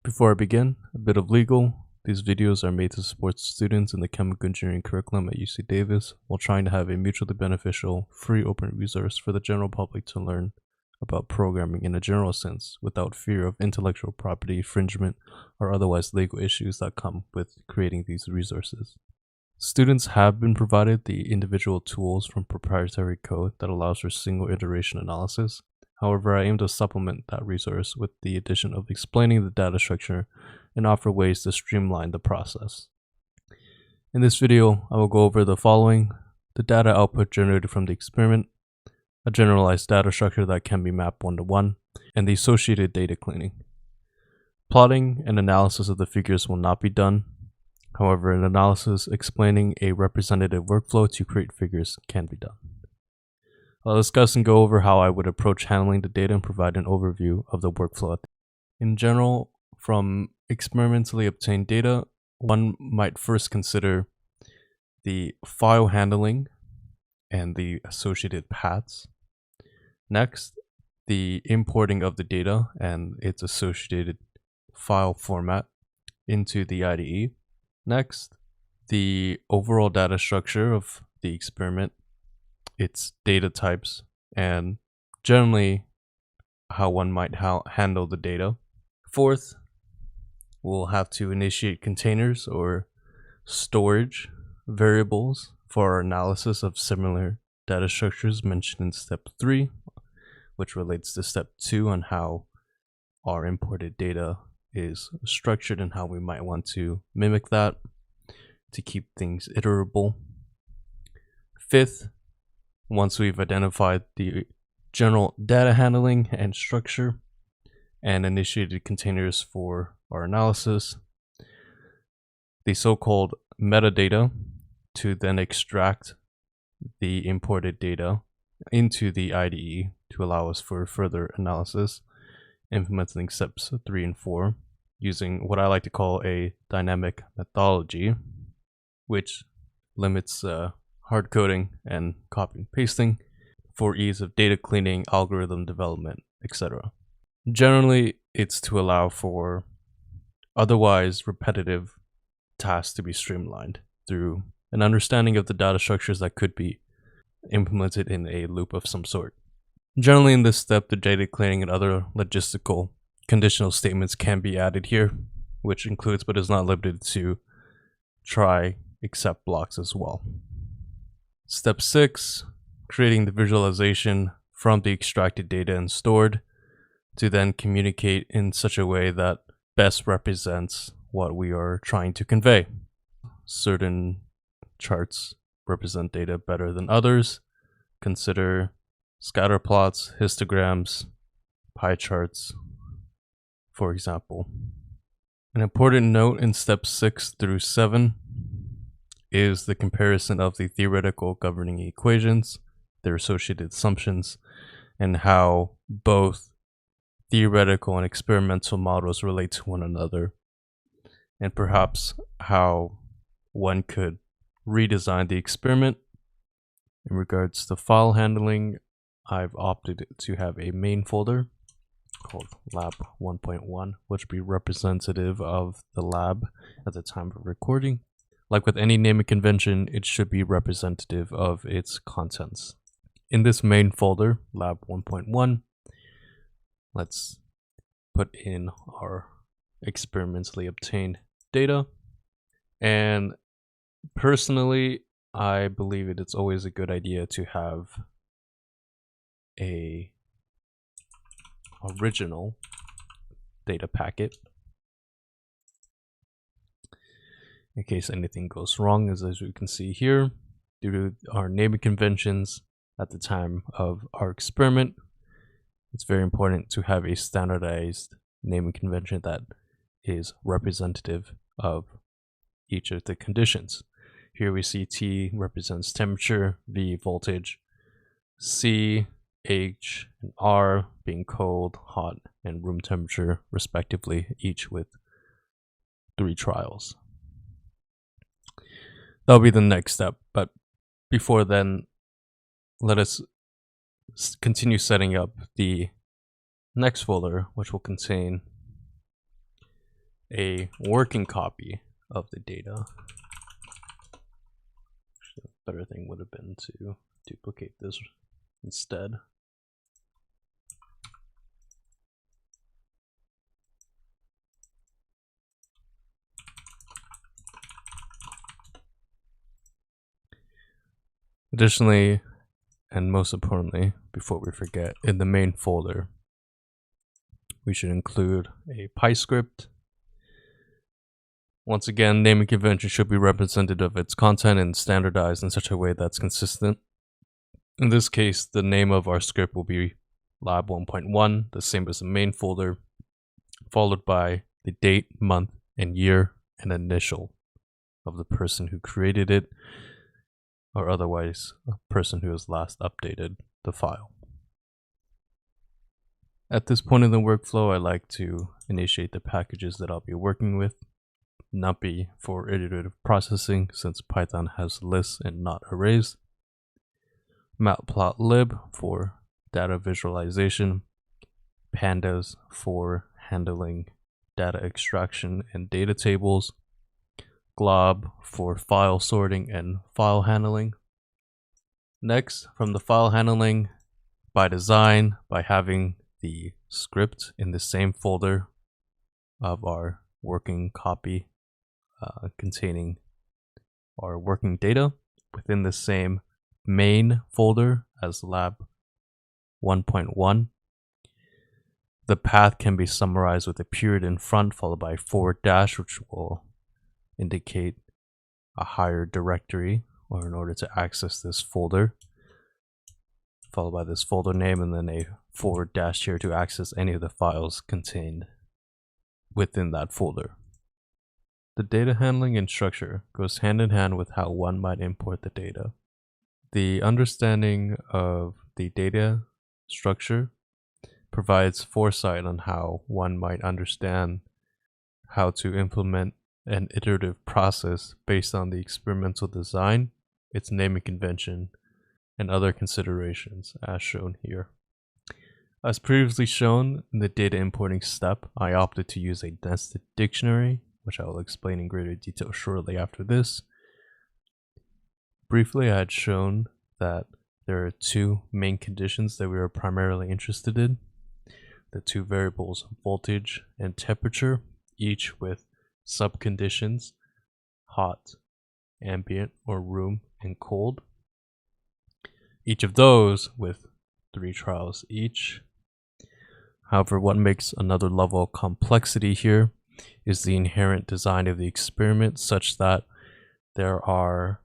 Before I begin, a bit of legal. These videos are made to support students in the chemical engineering curriculum at UC Davis while trying to have a mutually beneficial, free open resource for the general public to learn about programming in a general sense without fear of intellectual property infringement or otherwise legal issues that come with creating these resources. Students have been provided the individual tools from proprietary code that allows for single iteration analysis. However, I aim to supplement that resource with the addition of explaining the data structure and offer ways to streamline the process. In this video, I will go over the following: the data output generated from the experiment, a generalized data structure that can be mapped one-to-one, and the associated data cleaning. Plotting and analysis of the figures will not be done. However, an analysis explaining a representative workflow to create figures can be done. I'll discuss and go over how I would approach handling the data and provide an overview of the workflow. In general, from experimentally obtained data, one might first consider the file handling and the associated paths. Next, the importing of the data and its associated file format into the IDE. Next, the overall data structure of the experiment, its data types, and generally how one might handle the data. Fourth, we'll have to initiate containers or storage variables for our analysis of similar data structures mentioned in step 3, which relates to step 2 on how our imported data is structured and how we might want to mimic that to keep things iterable. Fifth, once we've identified the general data handling and structure and initiated containers for our analysis, the so-called metadata to then extract the imported data into the IDE to allow us for further analysis, implementing steps 3 and 4 using what I like to call a dynamic methodology, which limits hard coding and copy and pasting for ease of data cleaning, algorithm development, etc. Generally, it's to allow for otherwise repetitive tasks to be streamlined through an understanding of the data structures that could be implemented in a loop of some sort. Generally, in this step, the data cleaning and other logistical conditional statements can be added here, which includes but is not limited to try except blocks as well. Step 6, creating the visualization from the extracted data and stored to then communicate in such a way that best represents what we are trying to convey. Certain charts represent data better than others. Consider scatter plots, histograms, pie charts, for example. An important note in steps 6 through 7 is the comparison of the theoretical governing equations, their associated assumptions, and how both theoretical and experimental models relate to one another, and perhaps how one could redesign the experiment. In regards to file handling, I've opted to have a main folder called lab 1.1, which will be representative of the lab at the time of recording. Like with any naming convention, it should be representative of its contents. In this main folder, lab 1.1, let's put in our experimentally obtained data. And personally, I believe it's always a good idea to have a original data packet in case anything goes wrong, as we can see here, due to our naming conventions at the time of our experiment. It's very important to have a standardized naming convention that is representative of each of the conditions. Here we see T represents temperature, V voltage, C, H, and R being cold, hot, and room temperature respectively, each with 3 trials. That'll be the next step, but before then, let us continue setting up the next folder, which will contain a working copy of the data. Actually, a better thing would have been to duplicate this instead. Additionally, and most importantly, before we forget, in the main folder, we should include a PyScript. Once again, naming convention should be representative of its content and standardized in such a way that's consistent. In this case, the name of our script will be lab 1.1, the same as the main folder, followed by the date, month, and year, and initial of the person who created it, or otherwise a person who has last updated the file. At this point in the workflow, I like to initiate the packages that I'll be working with. NumPy for iterative processing, since Python has lists and not arrays. Matplotlib for data visualization. Pandas for handling data extraction and data tables. Glob for file sorting and file handling. Next, from the file handling, by design, by having the script in the same folder of our working copy containing our working data within the same main folder as lab 1.1. The path can be summarized with a period in front followed by /, which will indicate a higher directory, or in order to access this folder, followed by this folder name, and then a / here to access any of the files contained within that folder. The data handling and structure goes hand in hand with how one might import the data. The understanding of the data structure provides foresight on how one might understand how to implement an iterative process based on the experimental design, its naming convention, and other considerations as shown here. As previously shown in the data importing step, I opted to use a nested dictionary, which I will explain in greater detail shortly after this. Briefly, I had shown that there are two main conditions that we are primarily interested in. The two variables voltage and temperature, each with subconditions, hot, ambient, or room, and cold. Each of those with 3 trials each. However, what makes another level of complexity here is the inherent design of the experiment, such that there are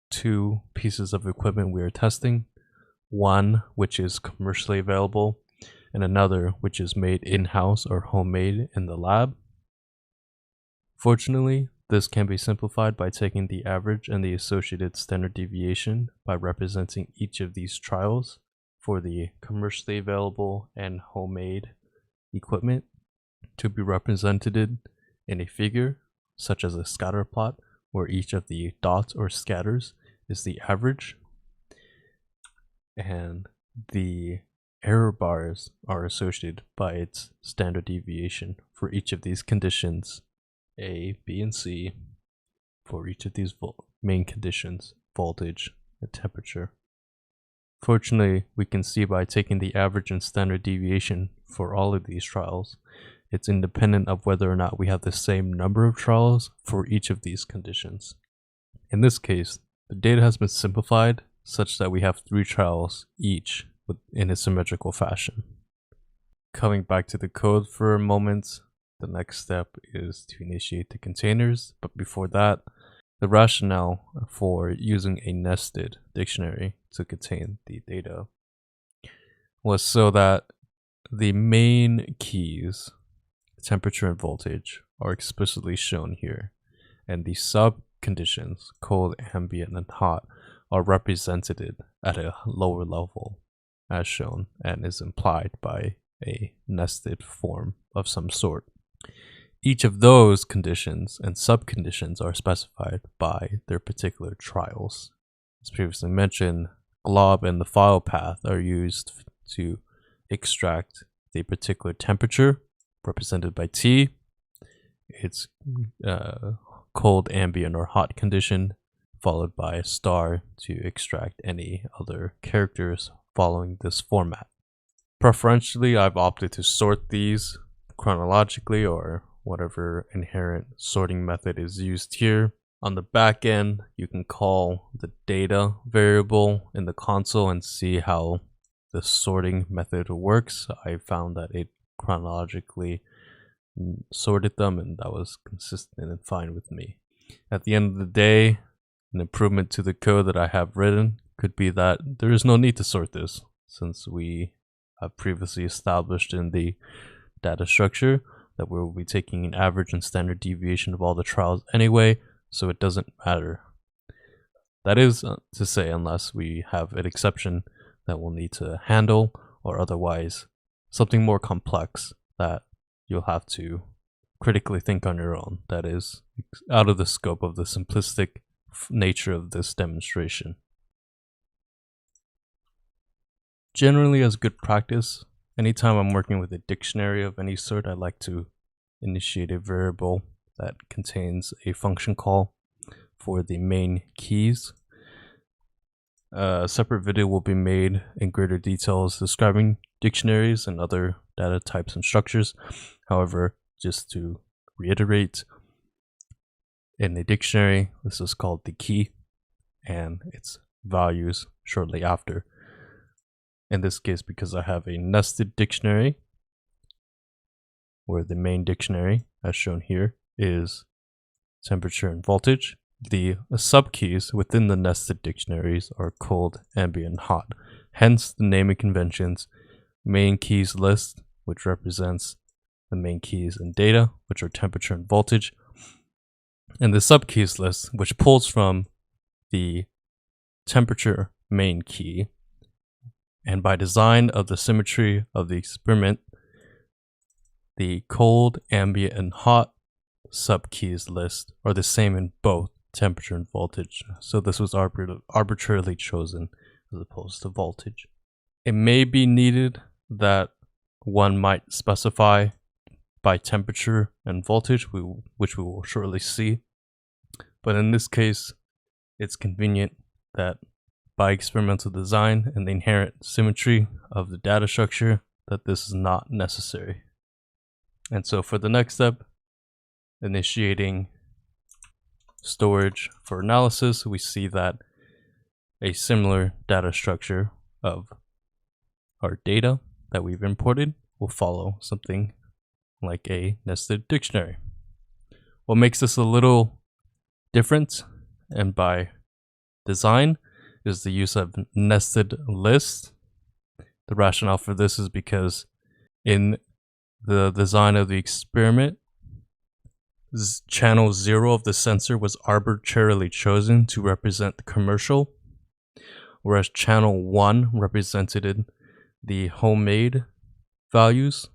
2 pieces of equipment we are testing, one which is commercially available and another which is made in-house or homemade in the lab. Fortunately, this can be simplified by taking the average and the associated standard deviation by representing each of these trials for the commercially available and homemade equipment to be represented in a figure, such as a scatter plot, where each of the dots or scatters is the average, and the error bars are associated by its standard deviation for each of these conditions, A, B, and C, for each of these main conditions, voltage and temperature. Fortunately, we can see by taking the average and standard deviation for all of these trials, it's independent of whether or not we have the same number of trials for each of these conditions. In this case, the data has been simplified such that we have 3 trials each in a symmetrical fashion. Coming back to the code for a moment, the next step is to initiate the containers, but before that, the rationale for using a nested dictionary to contain the data was so that the main keys, temperature and voltage, are explicitly shown here, and the sub conditions, cold, ambient, and hot, are represented at a lower level as shown and is implied by a nested form of some sort. Each of those conditions and subconditions are specified by their particular trials. As previously mentioned, glob and the file path are used to extract the particular temperature, represented by T, its cold, ambient, or hot condition, followed by a star to extract any other characters following this format. Preferentially, I've opted to sort these chronologically or whatever inherent sorting method is used here. On the back end, you can call the data variable in the console and see how the sorting method works. I found that it chronologically sorted them, and that was consistent and fine with me. At the end of the day, an improvement to the code that I have written could be that there is no need to sort this, since we have previously established in the data structure that we will be taking an average and standard deviation of all the trials anyway, so it doesn't matter. That is to say, unless we have an exception that we'll need to handle, or otherwise something more complex that you'll have to critically think on your own. That is out of the scope of the simplistic nature of this demonstration. Generally, as good practice, anytime I'm working with a dictionary of any sort, I like to initiate a variable that contains a function call for the main keys. A separate video will be made in greater details describing dictionaries and other data types and structures. However, just to reiterate, in a dictionary, this is called the key and its values shortly after. In this case, because I have a nested dictionary, where the main dictionary, as shown here, is temperature and voltage, the subkeys within the nested dictionaries are cold, ambient, hot. Hence the naming conventions: main keys list, which represents the main keys and data, which are temperature and voltage, and the subkeys list, which pulls from the temperature main key. And by design of the symmetry of the experiment, the cold, ambient, and hot subkeys list are the same in both temperature and voltage. So this was arbitrarily chosen as opposed to voltage. It may be needed that one might specify by temperature and voltage, which we will shortly see. But in this case, it's convenient that by experimental design and the inherent symmetry of the data structure, that this is not necessary. And so for the next step, initiating storage for analysis, we see that a similar data structure of our data that we've imported will follow something like a nested dictionary. What makes this a little different, and by design, is the use of nested lists. The rationale for this is because in the design of the experiment, channel 0 of the sensor was arbitrarily chosen to represent commercial, whereas channel 1 represented the homemade values.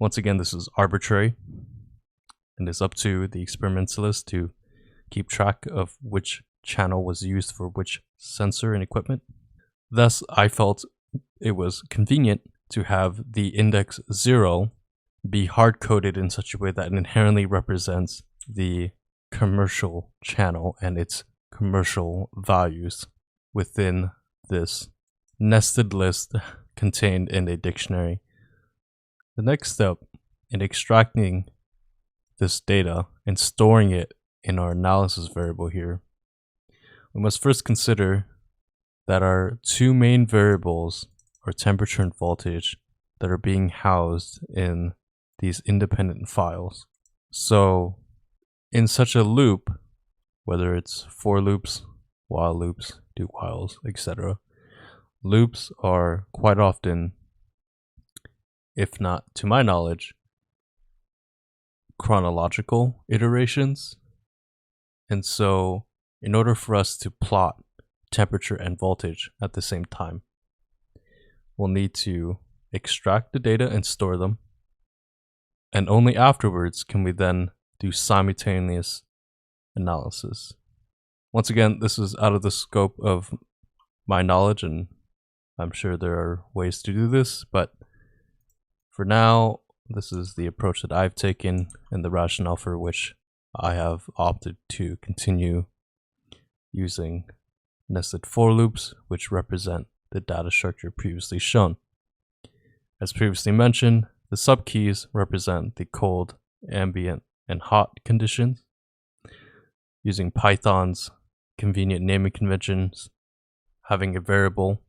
Once again, this is arbitrary, and it's up to the experimentalist to keep track of which channel was used for which sensor and equipment. Thus, I felt it was convenient to have the index 0 be hard-coded in such a way that it inherently represents the commercial channel and its commercial values within this nested list contained in a dictionary. The next step in extracting this data and storing it in our analysis variable here, we must first consider that our two main variables are temperature and voltage that are being housed in these independent files. So in such a loop, whether it's for loops, while loops, do whiles, etc., loops are quite often, if not to my knowledge, chronological iterations. And so in order for us to plot temperature and voltage at the same time, we'll need to extract the data and store them. And only afterwards can we then do simultaneous analysis. Once again, this is out of the scope of my knowledge, and I'm sure there are ways to do this, but for now, This is the approach that I've taken and the rationale for which I have opted to continue using nested for loops, which represent the data structure previously shown. As previously mentioned, the subkeys represent the cold, ambient, and hot conditions. Using Python's convenient naming conventions, having a variable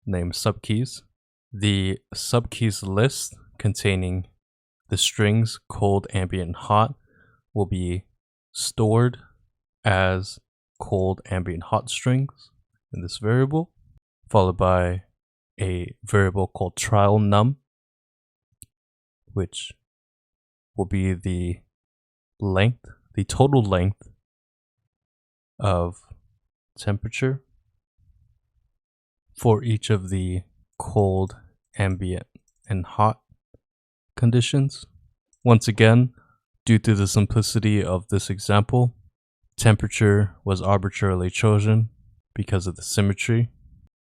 named subkeys, the subkeys list containing the strings cold, ambient, and hot will be stored as cold, ambient, hot strings in this variable, followed by a variable called trial num, which will be the total length of temperature for each of the cold, ambient, and hot conditions. Once again, due to the simplicity of this example, temperature was arbitrarily chosen because of the symmetry.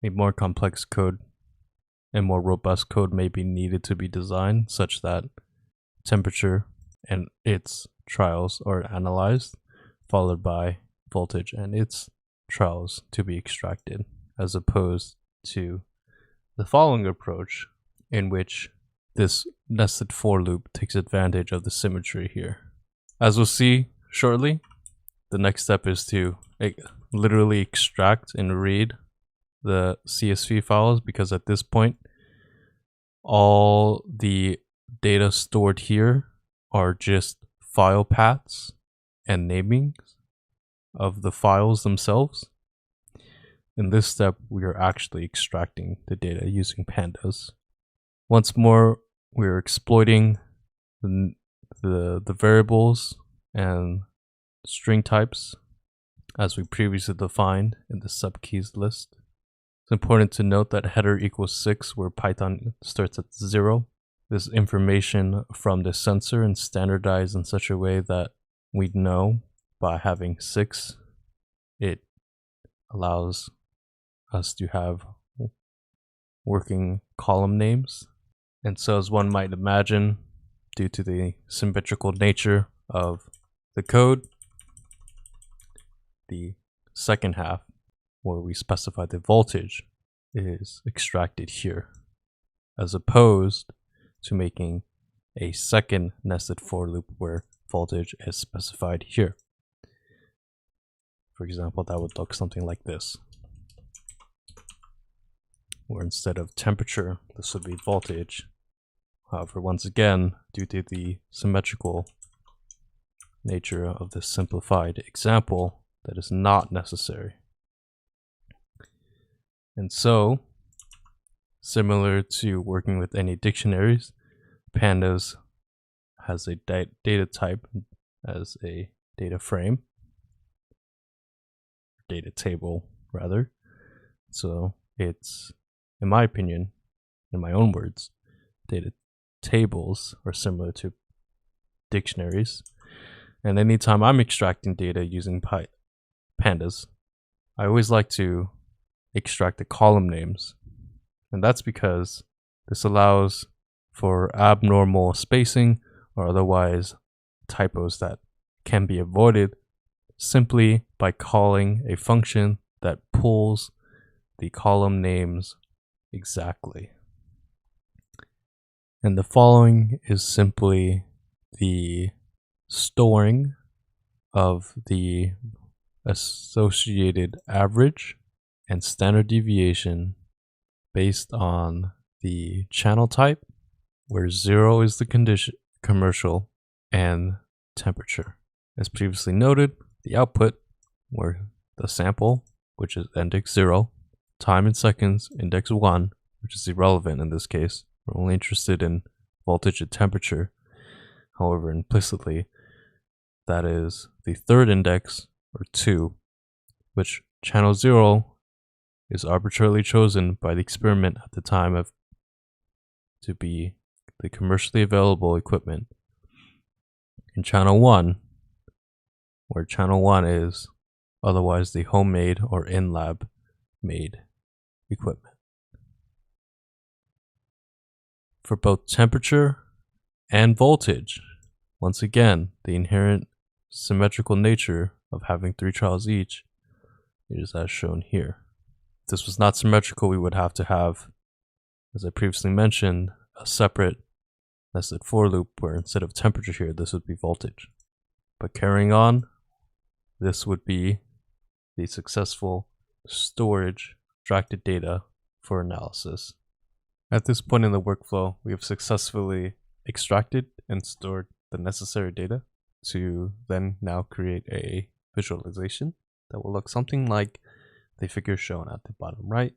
A more complex code and more robust code may be needed to be designed such that temperature and its trials are analyzed, followed by voltage and its trials to be extracted, as opposed to the following approach in which this nested for loop takes advantage of the symmetry here. As we'll see shortly, the next step is to literally extract and read the CSV files, because at this point all the data stored here are just file paths and namings of the files themselves. In this step, we are actually extracting the data using pandas. Once more, we're exploiting the variables and string types as we previously defined in the subkeys list. It's important to note that header equals 6, where Python starts at 0. This information from the sensor and standardized in such a way that we know by having 6, it allows us to have working column names. And so, as one might imagine, due to the symmetrical nature of the code, the second half, where we specify the voltage, is extracted here, as opposed to making a second nested for loop where voltage is specified here. For example, that would look something like this, where instead of temperature, this would be voltage. However, once again, due to the symmetrical nature of this simplified example, that is not necessary. And so, similar to working with any dictionaries, pandas has a data type as a data frame, data table rather. So it's, in my opinion, in my own words, data tables are similar to dictionaries. And anytime I'm extracting data using pandas, I always like to extract the column names. And that's because this allows for abnormal spacing or otherwise typos that can be avoided simply by calling a function that pulls the column names exactly. And the following is simply the storing of the associated average and standard deviation based on the channel type, where 0 is the condition commercial, and temperature. As previously noted, the output, where the sample, which is index 0, time in seconds, index 1, which is irrelevant in this case. We're only interested in voltage and temperature. However, implicitly, that is the third index, or 2, which channel 0 is arbitrarily chosen by the experiment at the time of to be the commercially available equipment. In channel 1, where channel 1 is otherwise the homemade or in-lab made equipment. For both temperature and voltage. Once again, the inherent symmetrical nature of having 3 trials each is as shown here. If this was not symmetrical, we would have to have, as I previously mentioned, a separate nested for loop where instead of temperature here, this would be voltage. But carrying on, this would be the successful storage of extracted data for analysis. At this point in the workflow, we have successfully extracted and stored the necessary data to then now create a visualization that will look something like the figure shown at the bottom right.